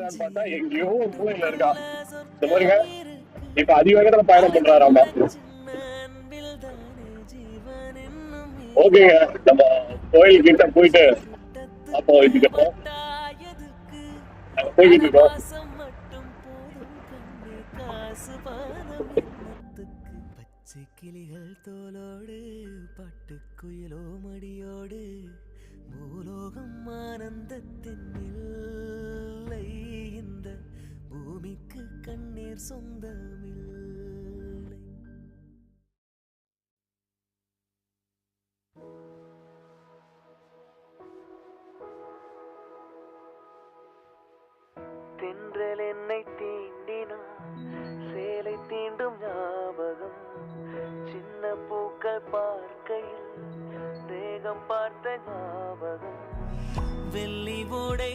இருக்கிறான்னு பார்த்தா எங்கேயோ ஒரு மூலையில இருக்கா. இந்த பாருங்க, இப்ப அதிவேகத்துல பயணம் பண்றாராமா. ஓகேங்க, நம்ம கோயில் கிட்ட போயிட்டு அப்போ இதுக்கப்புறம் போய்கிட்டு இருக்கோம். பச்சை கிளிகள் தோலோடு பட்டுக்குயிலோ மடியோடு பூலோகம் ஆனந்தத்தின் இல்லை, இந்த பூமிக்கு கண்ணீர் சொந்தமில்லை. தென்றல் என்னை தீண்டினான், சேலை தீண்டும் ஞாபகம், சின்ன பூக்கள் பார்க்கையில் தேகம் பார்த்த ஞாபகம், வெள்ளி ஓடை